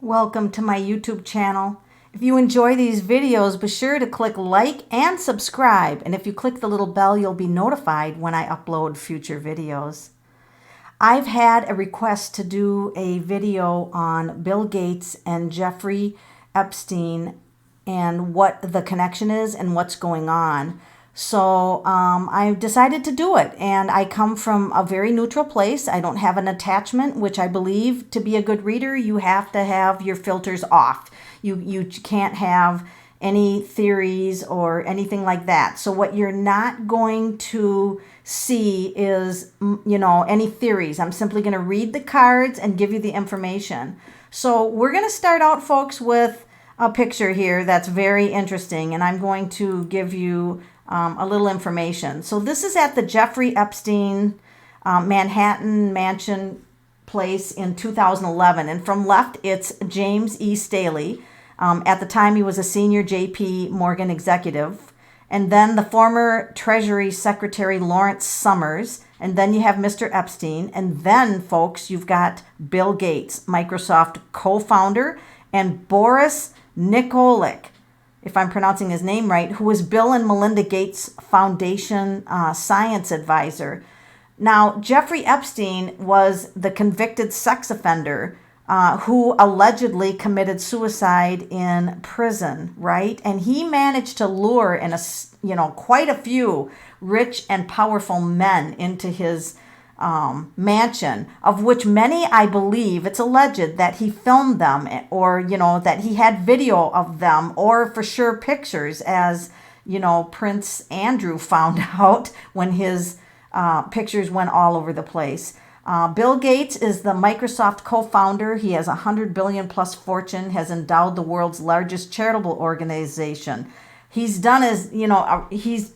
Welcome to my YouTube channel. If you enjoy these videos, be sure to click like and subscribe. And if you click the little bell, you'll be notified when I upload future videos. I've had a request to do a video on Bill Gates and Jeffrey Epstein and what the connection is and what's going on. So I decided to do it, and I come from a very neutral place. I don't have an attachment, which I believe to be a good reader, you have to have your filters off. You can't have any theories or anything like that. So what you're not going to see is, any theories. I'm simply going to read the cards and give you the information. So we're going to start out, folks, with a picture here that's very interesting, and I'm going to give you a little information. So this is at the Jeffrey Epstein Manhattan Mansion place in 2011. And from left, it's James E. Staley. At the time, he was a senior J.P. Morgan executive. And then the former Treasury Secretary Lawrence Summers. And then you have Mr. Epstein. And then, folks, you've got Bill Gates, Microsoft co-founder, and Boris Nikolic, if I'm pronouncing his name right, who was Bill and Melinda Gates Foundation science advisor. Now, Jeffrey Epstein was the convicted sex offender who allegedly committed suicide in prison, right? And he managed to lure in quite a few rich and powerful men into his mansion, of which many, I believe, it's alleged that he filmed them, or that he had video of them, or for sure pictures, as Prince Andrew found out when his pictures went all over the place. Bill Gates is the Microsoft co-founder. He has $100 billion plus fortune, has endowed the world's largest charitable organization. He's done his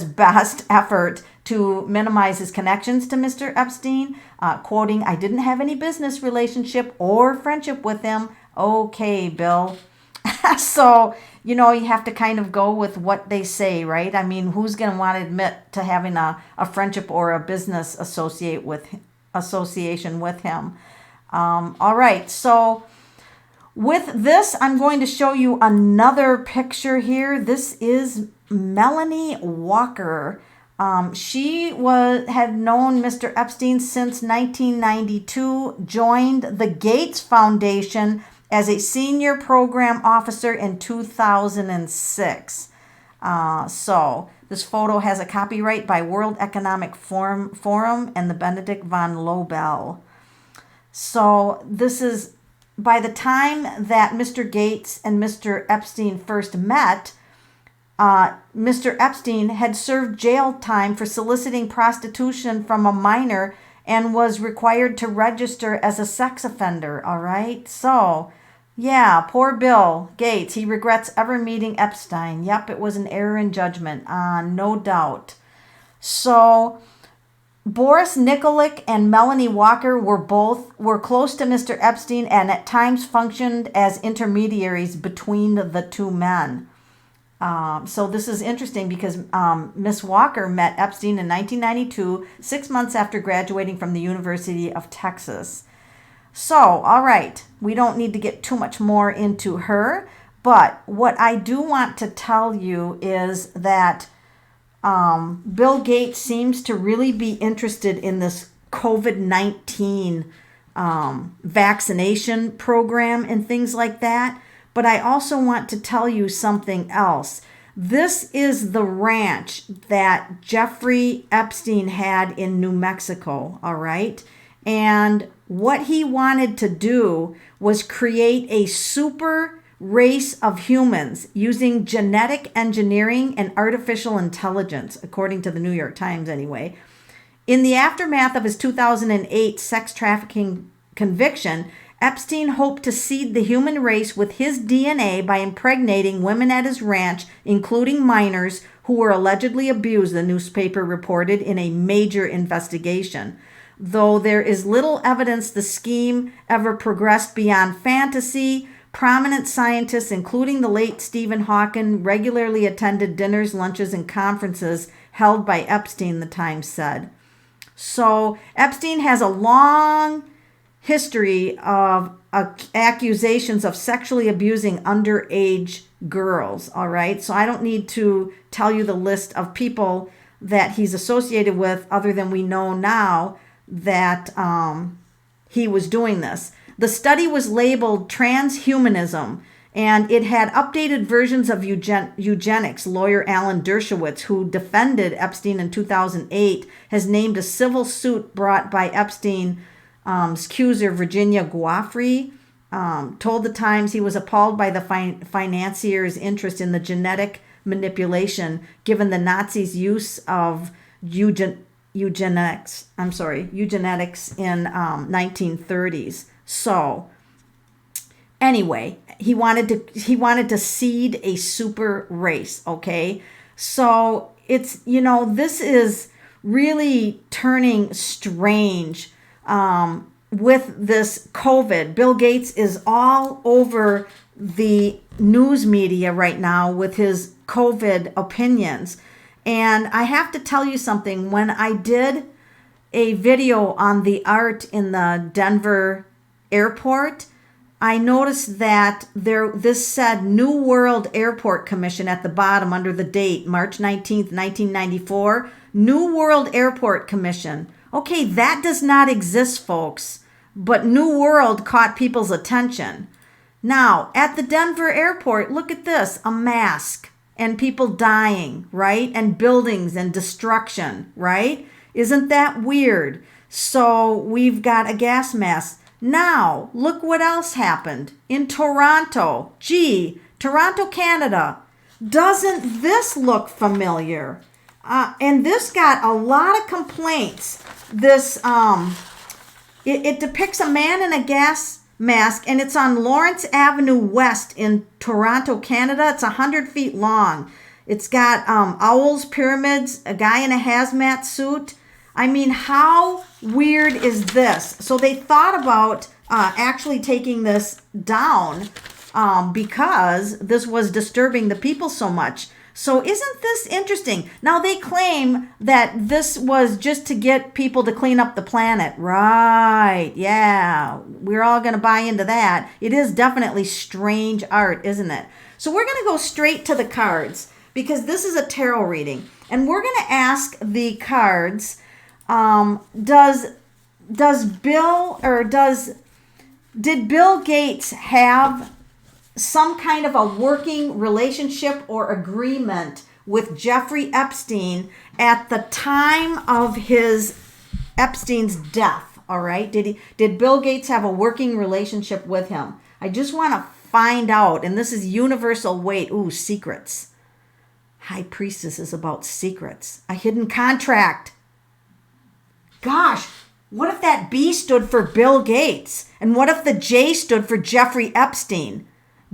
best effort to minimize his connections to Mr. Epstein, quoting, "I didn't have any business relationship or friendship with him." Okay, Bill. So, you have to kind of go with what they say, right? I mean, who's going to want to admit to having a friendship or a business association with him? All right, so with this, I'm going to show you another picture here. This is Melanie Walker. She had known Mr. Epstein since 1992, joined the Gates Foundation as a senior program officer in 2006. So this photo has a copyright by World Economic Forum and the Benedict von Lobel. So this is, by the time that Mr. Gates and Mr. Epstein first met, Mr. Epstein had served jail time for soliciting prostitution from a minor and was required to register as a sex offender, all right? So, yeah, poor Bill Gates. He regrets ever meeting Epstein. Yep, it was an error in judgment, no doubt. So, Boris Nikolic and Melanie Walker were close to Mr. Epstein and at times functioned as intermediaries between the two men. So this is interesting because Miss Walker met Epstein in 1992, 6 months after graduating from the University of Texas. So, all right, we don't need to get too much more into her, but what I do want to tell you is that Bill Gates seems to really be interested in this COVID-19 vaccination program and things like that. But I also want to tell you something else. This is the ranch that Jeffrey Epstein had in New Mexico, all right? And what he wanted to do was create a super race of humans using genetic engineering and artificial intelligence, according to the New York Times anyway. In the aftermath of his 2008 sex trafficking conviction, Epstein hoped to seed the human race with his DNA by impregnating women at his ranch, including minors who were allegedly abused, the newspaper reported in a major investigation. Though there is little evidence the scheme ever progressed beyond fantasy, prominent scientists, including the late Stephen Hawking, regularly attended dinners, lunches, and conferences held by Epstein, the Times said. So Epstein has a long history of accusations of sexually abusing underage girls. All right. So I don't need to tell you the list of people that he's associated with, other than we know now that he was doing this. The study was labeled transhumanism, and it had updated versions of eugenics. Lawyer Alan Dershowitz, who defended Epstein in 2008, has named a civil suit brought by Epstein's accuser, Virginia Giuffre, told the Times he was appalled by the financier's interest in the genetic manipulation, given the Nazis' use of eugenics in 1930s. So anyway, he wanted to seed a super race, okay? So it's, this is really turning strange with this COVID. Bill Gates is all over the news media right now with his COVID opinions. And I have to tell you something. When I did a video on the art in the Denver airport, I noticed that this said New World Airport Commission at the bottom under the date, March 19th, 1994. New World Airport Commission. Okay, that does not exist, folks. But New World caught people's attention. Now, at the Denver airport, look at this, a mask and people dying, right? And buildings and destruction, right? Isn't that weird? So we've got a gas mask. Now, look what else happened in Toronto. Gee, Toronto, Canada. Doesn't this look familiar? And this got a lot of complaints. This, it depicts a man in a gas mask, and it's on Lawrence Avenue West in Toronto, Canada. It's 100 feet long. It's got owls, pyramids, a guy in a hazmat suit. I mean, how weird is this? So they thought about actually taking this down because this was disturbing the people so much. So isn't this interesting? Now they claim that this was just to get people to clean up the planet. Right, yeah, we're all going to buy into that. It is definitely strange art, isn't it? So we're going to go straight to the cards because this is a tarot reading. And we're going to ask the cards, did Bill Gates have some kind of a working relationship or agreement with Jeffrey Epstein at the time of Epstein's death? All right. Did Bill Gates have a working relationship with him? I just want to find out. And this is universal weight. Ooh, secrets. High Priestess is about secrets. A hidden contract. Gosh, what if that B stood for Bill Gates? And what if the J stood for Jeffrey Epstein?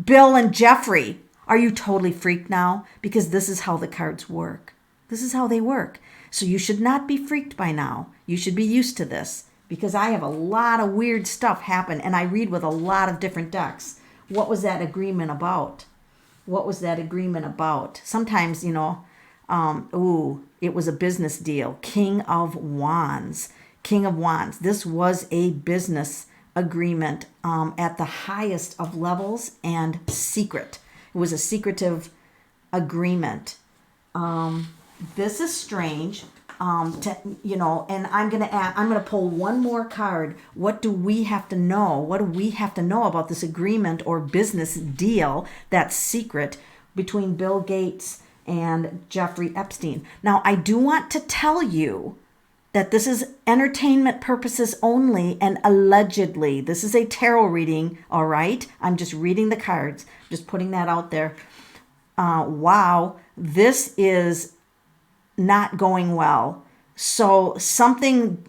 Bill and Jeffrey. Are you totally freaked now? Because this is how the cards work. This is how they work. So you should not be freaked by now. You should be used to this because I have a lot of weird stuff happen and I read with a lot of different decks. What was that agreement about? What was that agreement about? Sometimes, it was a business deal. King of Wands. King of Wands. This was a business agreement at the highest of levels and secret. It was a secretive agreement. This is strange. And I'm gonna pull one more card. What do we have to know? What do we have to know about this agreement or business deal that's secret between Bill Gates and Jeffrey Epstein? Now, I do want to tell you that this is entertainment purposes only and allegedly. This is a tarot reading, all right? I'm just reading the cards, just putting that out there. Wow, this is not going well. So something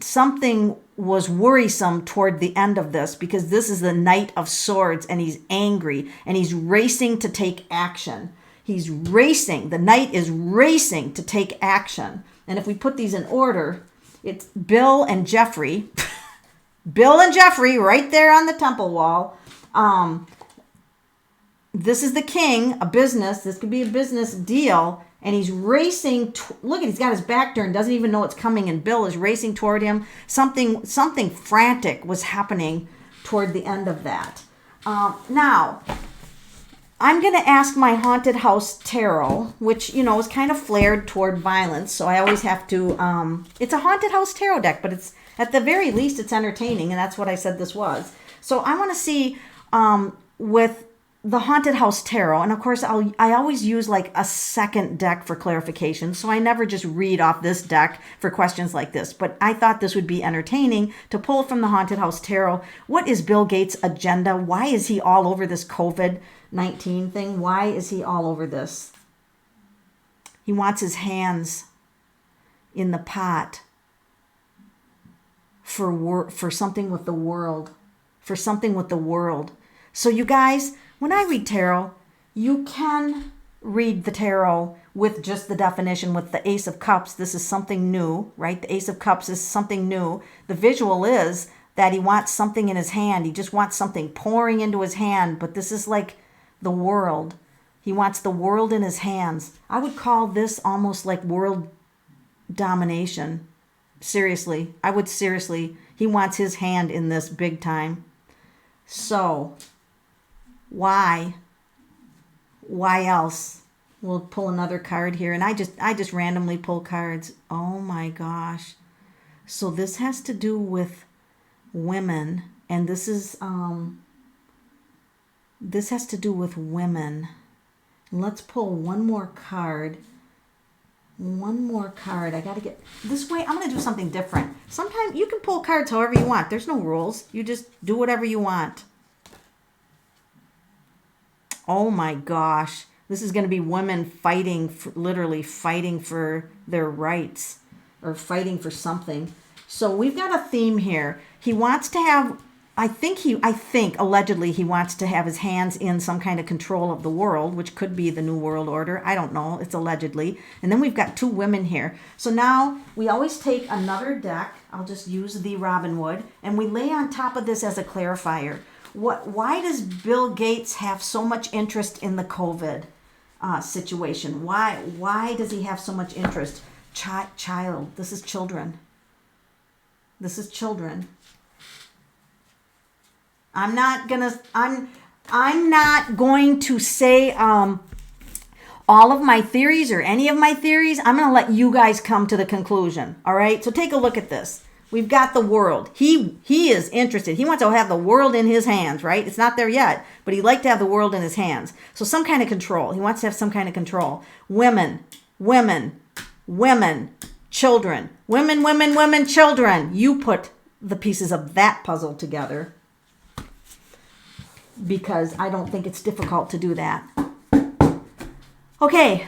was worrisome toward the end of this because this is the Knight of Swords and he's angry and he's racing to take action. He's racing. The Knight is racing to take action. And if we put these in order, it's Bill and Jeffrey. Bill and Jeffrey right there on the temple wall. This is the king, a business. This could be a business deal. and he's racing. Look, he's got his back turned, doesn't even know it's coming, and Bill is racing toward him. Something frantic was happening toward the end of that. Now, I'm going to ask my haunted house tarot, which, is kind of flared toward violence. So I always have to, it's a haunted house tarot deck, but it's, at the very least, it's entertaining. And that's what I said this was. So I want to see, with the haunted house tarot. And of course, I always use like a second deck for clarification. So I never just read off this deck for questions like this. But I thought this would be entertaining to pull from the haunted house tarot. What is Bill Gates' agenda? Why is he all over this COVID-19 thing? Why is he all over this? He wants his hands in the pot for something with the world. For something with the world. So you guys, when I read tarot, you can read the tarot with just the definition with the Ace of Cups. This is something new, right? The Ace of Cups is something new. The visual is that he wants something in his hand. He just wants something pouring into his hand, but this is like the world. He wants the world in his hands. I would call this almost like world domination. Seriously, he wants his hand in this big time. So, why else? We'll pull another card here, and I just randomly pull cards. Oh my gosh. So this has to do with women, and this has to do with women. Let's pull one more card. I got to get this way. I'm going to do something different. Sometimes you can pull cards however you want. There's no rules. You just do whatever you want. Oh my gosh. This is going to be women literally fighting for their rights or fighting for something. So we've got a theme here. He wants to have, I think allegedly he wants to have his hands in some kind of control of the world, which could be the New World Order. I don't know. It's allegedly. And then we've got two women here. So now we always take another deck. I'll just use the Robin Wood, and we lay on top of this as a clarifier. Why does Bill Gates have so much interest in the COVID situation? Why does he have so much interest? Child. This is children. I'm not going to say all of my theories or any of my theories. I'm going to let you guys come to the conclusion. All right. So take a look at this. We've got the world. He is interested. He wants to have the world in his hands, right? It's not there yet, but he'd like to have the world in his hands. So some kind of control. He wants to have some kind of control. Women, children. Women, children. You put the pieces of that puzzle together, because I don't think it's difficult to do that. Okay.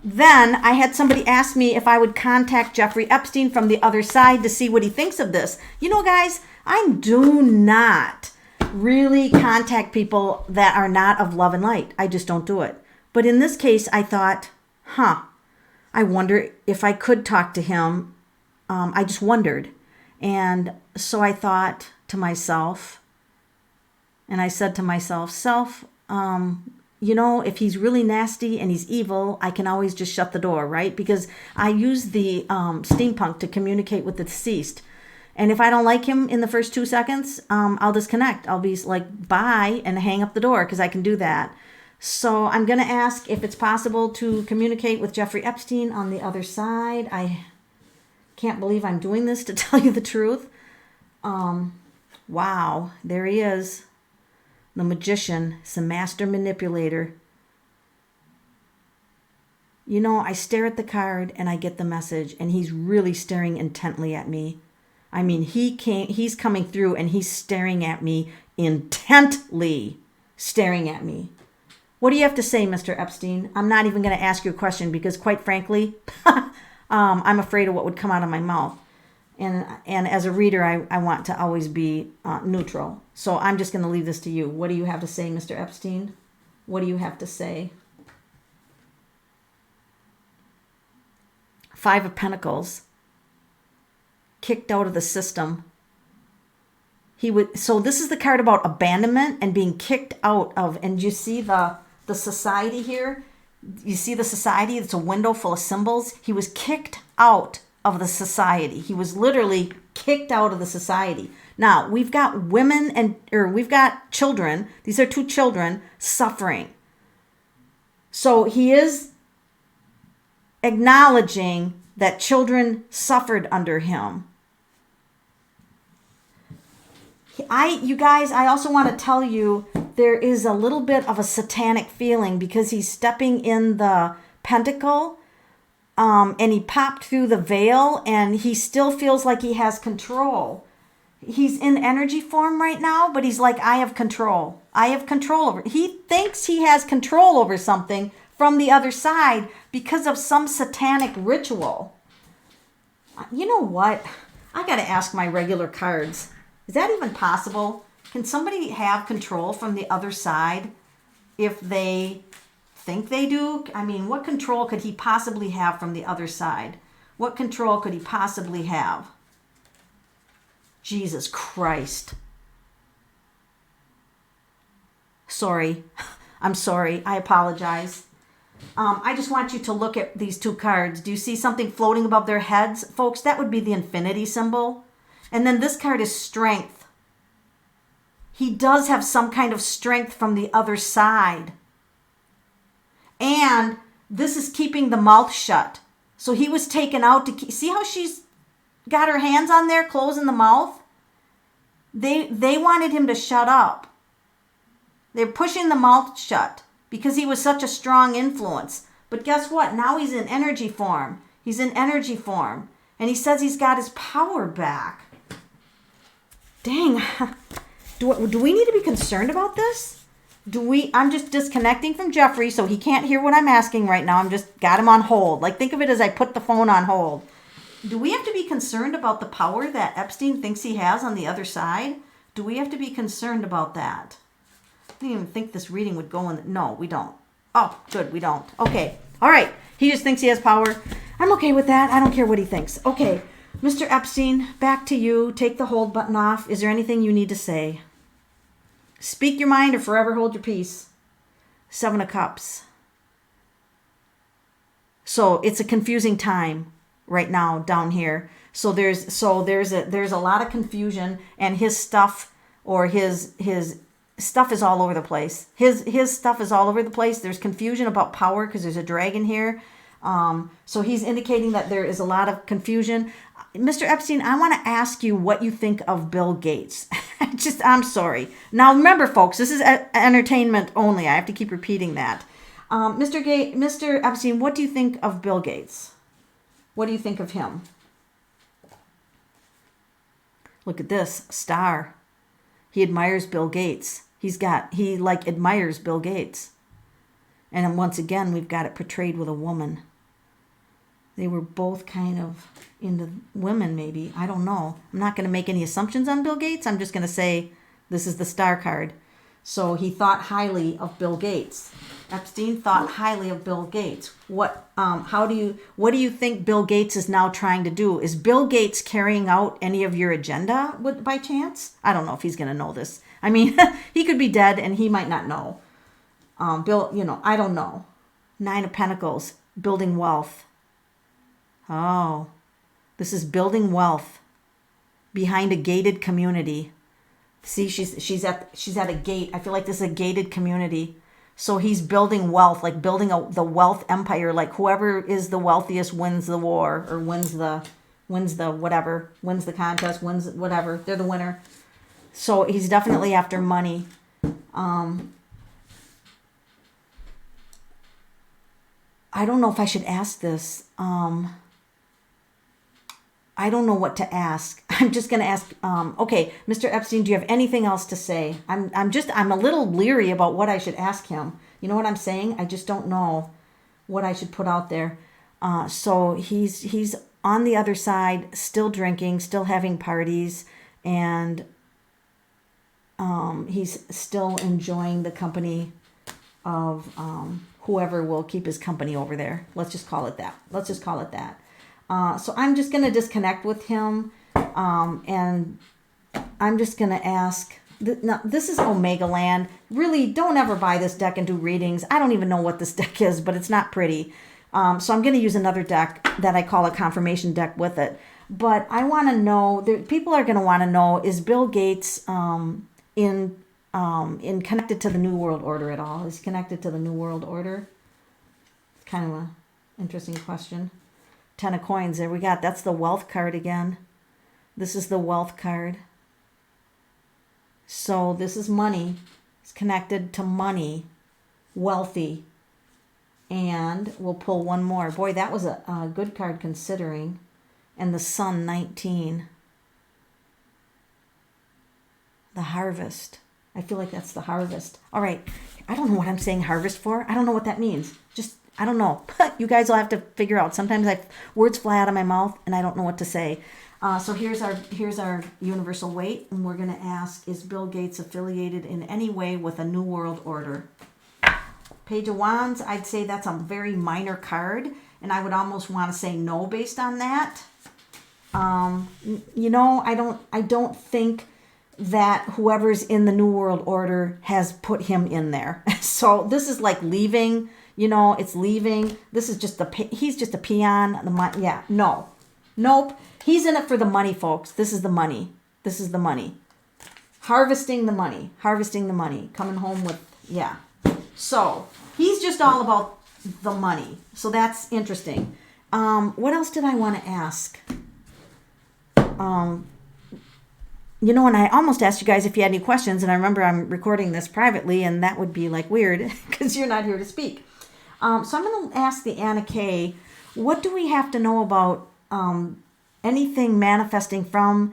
Then I had somebody ask me if I would contact Jeffrey Epstein from the other side to see what he thinks of this. You know, guys, I do not really contact people that are not of love and light. I just don't do it. But in this case, I thought, I wonder if I could talk to him. I just wondered. And so I thought to myself, and I said to myself, if he's really nasty and he's evil, I can always just shut the door, right? Because I use the steampunk to communicate with the deceased. And if I don't like him in the first 2 seconds, I'll disconnect. I'll be like, bye, and hang up the door, because I can do that. So I'm going to ask if it's possible to communicate with Jeffrey Epstein on the other side. I can't believe I'm doing this, to tell you the truth. Wow, there he is. The magician, is a master manipulator. I stare at the card and I get the message, and he's really staring intently at me. I mean, he's coming through and he's staring at me intently, staring at me. What do you have to say, Mr. Epstein? I'm not even going to ask you a question because, quite frankly, I'm afraid of what would come out of my mouth. And as a reader, I want to always be neutral. So I'm just going to leave this to you. What do you have to say, Mr. Epstein? What do you have to say? 5 Pentacles. Kicked out of the system. So this is the card about abandonment and being kicked out of. And you see the society here? You see the society? It's a window full of symbols. He was kicked out of the society. He was literally kicked out of the society. Now, we've got we've got children. These are 2 children suffering. So he is acknowledging that children suffered under him. You guys, I also want to tell you there is a little bit of a satanic feeling because he's stepping in the pentacle, and he popped through the veil, and he still feels like he has control. He's in energy form right now, but he's like, I have control. I have control over. He thinks he has control over something from the other side because of some satanic ritual. You know what? I got to ask my regular cards. Is that even possible? Can somebody have control from the other side if they think they do? I mean, what control could he possibly have from the other side? What control could he possibly have? Jesus Christ. Sorry. I'm sorry. I apologize. I just want you to look at these 2 cards. Do you see something floating above their heads? Folks, that would be the infinity symbol. And then this card is strength. He does have some kind of strength from the other side. And this is keeping the mouth shut. So he was taken out to see how she's got her hands on there, closing the mouth? They wanted him to shut up. They're pushing the mouth shut because he was such a strong influence. But guess what? Now he's in energy form. He's in energy form. And he says he's got his power back. Dang. Do we need to be concerned about this? I'm just disconnecting from Jeffrey so he can't hear what I'm asking right now. I'm just got him on hold. Like, think of it as I put the phone on hold. Do we have to be concerned about the power that Epstein thinks he has on the other side? Do we have to be concerned about that? I didn't even think this reading would go in. No, we don't. Oh, good, we don't. Okay. All right. He just thinks he has power. I'm okay with that. I don't care what he thinks. Okay. Mr. Epstein, back to you. Take the hold button off. Is there anything you need to say? Speak your mind or forever hold your peace. 7 of Cups. So it's a confusing time right now down here. So there's a lot of confusion, and his stuff stuff is all over the place. His stuff is all over the place. There's confusion about power because there's a dragon here. So he's indicating that there is a lot of confusion. Mr. Epstein, I want to ask you what you think of Bill Gates. I'm sorry. Now remember, folks, this is entertainment only. I have to keep repeating that. Mr. Epstein, what do you think of Bill Gates? What do you think of him? Look at this, star. He admires Bill Gates. He admires Bill Gates. And then once again, we've got it portrayed with a woman. They were both kind of into women, maybe. I don't know. I'm not going to make any assumptions on Bill Gates. I'm just going to say this is the star card. So he thought highly of Bill Gates. Epstein thought highly of Bill Gates. What do you think Bill Gates is now trying to do? Is Bill Gates carrying out any of your agenda by chance? I don't know if he's going to know this. I mean, he could be dead and he might not know. Bill, I don't know. 9 of Pentacles, building wealth. Oh, this is building wealth behind a gated community. See, she's at a gate. I feel like this is a gated community. So he's building wealth, like building the wealth empire. Like whoever is the wealthiest wins the war, or wins the whatever, wins the contest, wins whatever. They're the winner. So he's definitely after money. I don't know if I should ask this. I don't know what to ask. I'm just going to ask, okay, Mr. Epstein, do you have anything else to say? I'm a little leery about what I should ask him. You know what I'm saying? I just don't know what I should put out there. So he's on the other side, still drinking, still having parties, and he's still enjoying the company of whoever will keep his company over there. Let's just call it that. So I'm just going to disconnect with him, and I'm just going to ask, Now, this is Omega Land. Really, don't ever buy this deck and do readings. I don't even know what this deck is, but it's not pretty. So I'm going to use another deck that I call a confirmation deck with it. But I want to know, people are going to want to know, is Bill Gates in connected to the New World Order at all? Is he connected to the New World Order? It's kind of an interesting question. 10 of coins, there we got. That's the wealth card again. This is the wealth card. So this is money. It's connected to money, wealthy. And we'll pull one more. Boy, that was a good card considering. And the sun, 19. The harvest. I feel like that's the harvest. All right. I don't know what I'm saying harvest for. I don't know what that means. Just, I don't know. You guys will have to figure out. Sometimes words fly out of my mouth and I don't know what to say. So here's our universal weight, and we're going to ask, is Bill Gates affiliated in any way with a New World Order? Page of Wands, I'd say that's a very minor card, and I would almost want to say no based on that. You know, I don't think that whoever's in the New World Order has put him in there. So this is like leaving, you know, it's leaving. This is just he's just a peon. Yeah, no. Nope. He's in it for the money, folks. This is the money. This is the money. Harvesting the money. Harvesting the money. Coming home with, yeah. So, he's just all about the money. So, that's interesting. What else did I want to ask? You know, and I almost asked you guys if you had any questions, and I remember I'm recording this privately, and that would be, like, weird, because you're not here to speak. So, I'm going to ask the Anna K, what do we have to know about anything manifesting from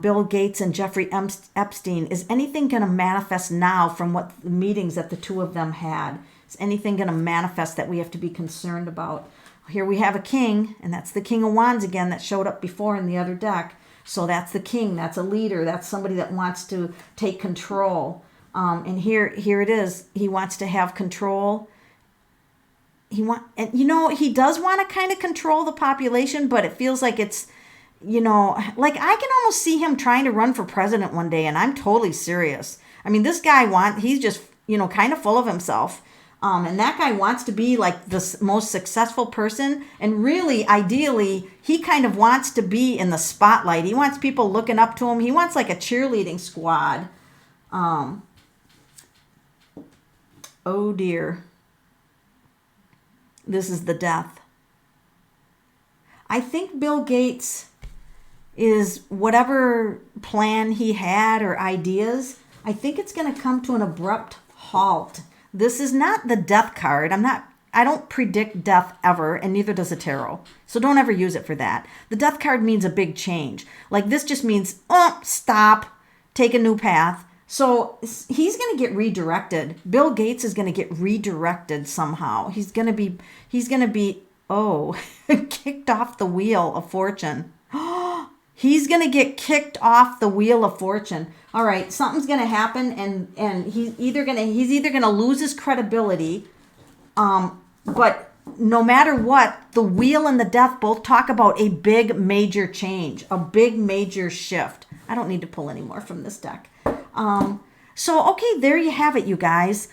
Bill Gates and Jeffrey Epstein? Is anything going to manifest now from what the meetings that the two of them had? Is anything going to manifest that we have to be concerned about? Here we have a king, and that's the King of Wands again that showed up before in the other deck. So that's the king. That's a leader. That's somebody that wants to take control. And here it is. He wants to have control. And you know, he does want to kind of control the population, but it feels like it's, you know, like I can almost see him trying to run for president one day, and I'm totally serious. I mean, this guy he's just, you know, kind of full of himself. And that guy wants to be like the most successful person. And really, ideally, he kind of wants to be in the spotlight. He wants people looking up to him. He wants like a cheerleading squad. Oh dear. This is the death. I think Bill Gates is whatever plan he had or ideas, I think it's going to come to an abrupt halt. This is not the death card. I don't predict death ever, and neither does a tarot. So don't ever use it for that. The death card means a big change. Like this just means, stop, take a new path. So he's going to get redirected. Bill Gates is going to get redirected somehow. He's going to be, kicked off the wheel of fortune. He's going to get kicked off the wheel of fortune. All right, something's going to happen, and he's either going to lose his credibility, but no matter what, the wheel and the death both talk about a big major change, a big major shift. I don't need to pull any more from this deck. So, okay, there you have it, you guys.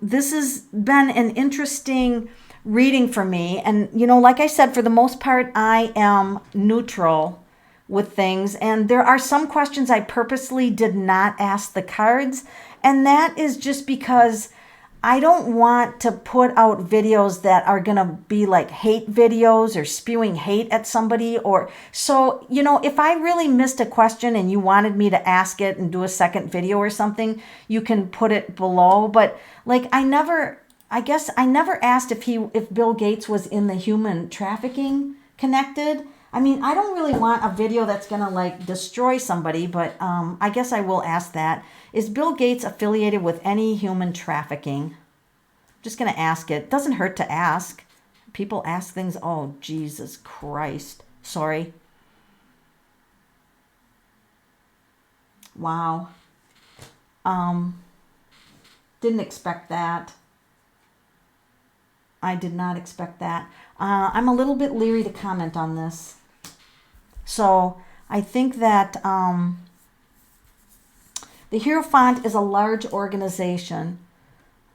This has been an interesting reading for me. And, you know, like I said, for the most part, I am neutral with things. And there are some questions I purposely did not ask the cards. And that is just because I don't want to put out videos that are going to be like hate videos or spewing hate at somebody. Or so, you know, if I really missed a question and you wanted me to ask it and do a second video or something, you can put it below. But like I never asked if Bill Gates was in the human trafficking connected. I mean, I don't really want a video that's going to like destroy somebody, but I guess I will ask that. Is Bill Gates affiliated with any human trafficking? I'm just going to ask it. Doesn't hurt to ask. People ask things. Oh, Jesus Christ. Sorry. Wow. Didn't expect that. I did not expect that. I'm a little bit leery to comment on this. So I think that The Hierophant is a large organization.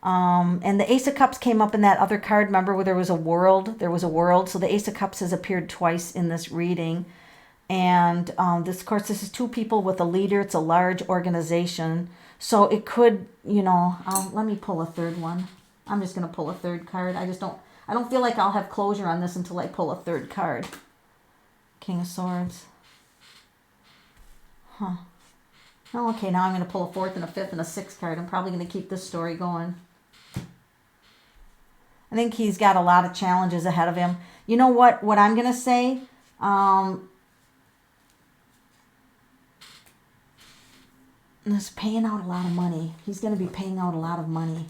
And the Ace of Cups came up in that other card. Remember where there was a world? There was a world. So the Ace of Cups has appeared twice in this reading. And this, of course, this is two people with a leader. It's a large organization. So it could, let me pull a third one. I'm just going to pull a third card. I don't feel like I'll have closure on this until I pull a third card. King of Swords. Huh. Oh, okay, now I'm going to pull a fourth and a fifth and a sixth card. I'm probably going to keep this story going. I think he's got a lot of challenges ahead of him. You know what I'm going to say? This paying out a lot of money. He's going to be paying out a lot of money.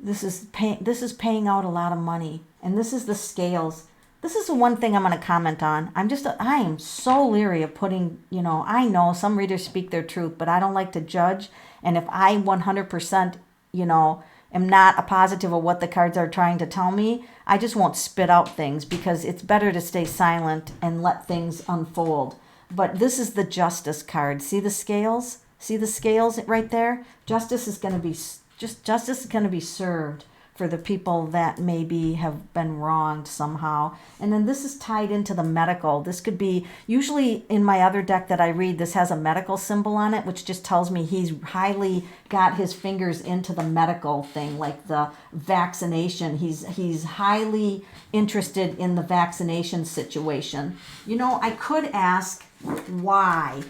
This is paying out a lot of money. And this is the scales. This is the one thing I'm going to comment on. I am so leery of putting, I know some readers speak their truth, but I don't like to judge. And if I 100%, am not a positive of what the cards are trying to tell me, I just won't spit out things because it's better to stay silent and let things unfold. But this is the Justice card. See the scales? See the scales right there? Justice is going to be served for the people that maybe have been wronged somehow. And then this is tied into the medical. This could be, usually in my other deck that I read, this has a medical symbol on it, which just tells me he's highly got his fingers into the medical thing, like the vaccination. He's highly interested in the vaccination situation. I could ask why.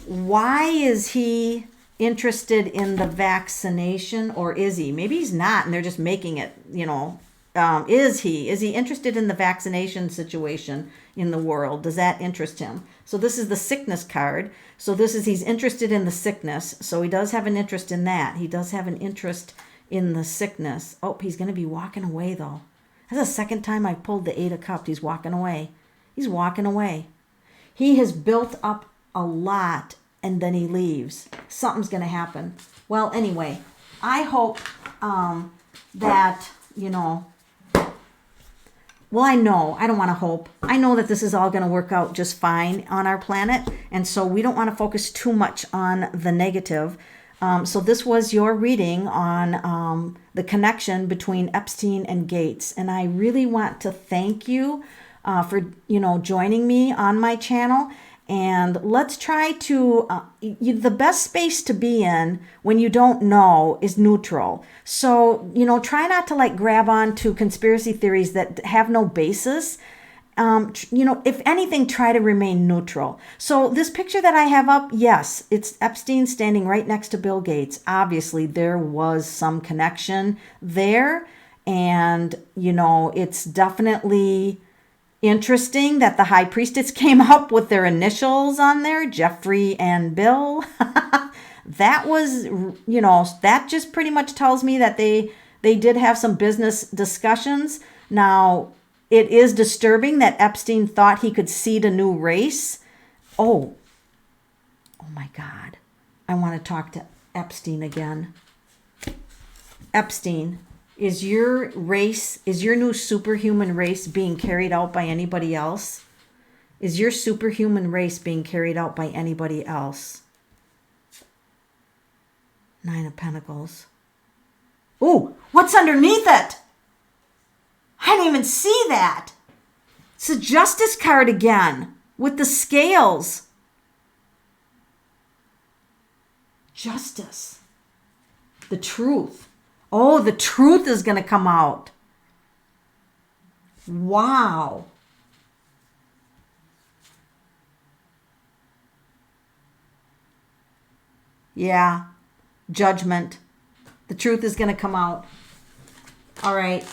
Why is he interested in the vaccination, or is he? Maybe he's not and they're just making it, is he interested in the vaccination situation in the world? Does that interest him? So this is the sickness card. So he's interested in the sickness. So he does have an interest in that. He does have an interest in the sickness. Oh, he's going to be walking away though. That's the second time I pulled the Eight of Cups. He's walking away. He's walking away. He has built up a lot and then he leaves. Something's going to happen. Well, anyway, I hope that, well, I know, I don't want to hope. I know that this is all going to work out just fine on our planet. And so we don't want to focus too much on the negative. So this was your reading on the connection between Epstein and Gates. And I really want to thank you for, joining me on my channel. And let's try to, the best space to be in when you don't know is neutral. So, try not to grab on to conspiracy theories that have no basis. If anything, try to remain neutral. So this picture that I have up, yes, it's Epstein standing right next to Bill Gates. Obviously, there was some connection there. And, it's definitely interesting that the high priestess came up with their initials on there, Jeffrey and Bill. That was, that just pretty much tells me that they did have some business discussions. Now, it is disturbing that Epstein thought he could seed a new race. Oh my God. I want to talk to Epstein again. Epstein. Is your new superhuman race being carried out by anybody else? Is your superhuman race being carried out by anybody else? Nine of Pentacles. Ooh, what's underneath it? I didn't even see that. It's a Justice card again with the scales. Justice. The truth. Oh, the truth is going to come out. Wow. Yeah. Judgment. The truth is going to come out. All right.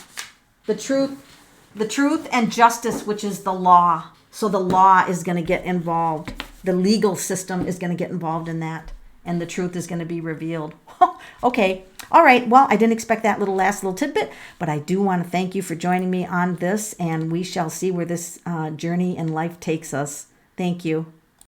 The truth and justice, which is the law. So the law is going to get involved. The legal system is going to get involved in that. And the truth is going to be revealed. Okay. All right. Well, I didn't expect that last little tidbit, but I do want to thank you for joining me on this, and we shall see where this journey in life takes us. Thank you.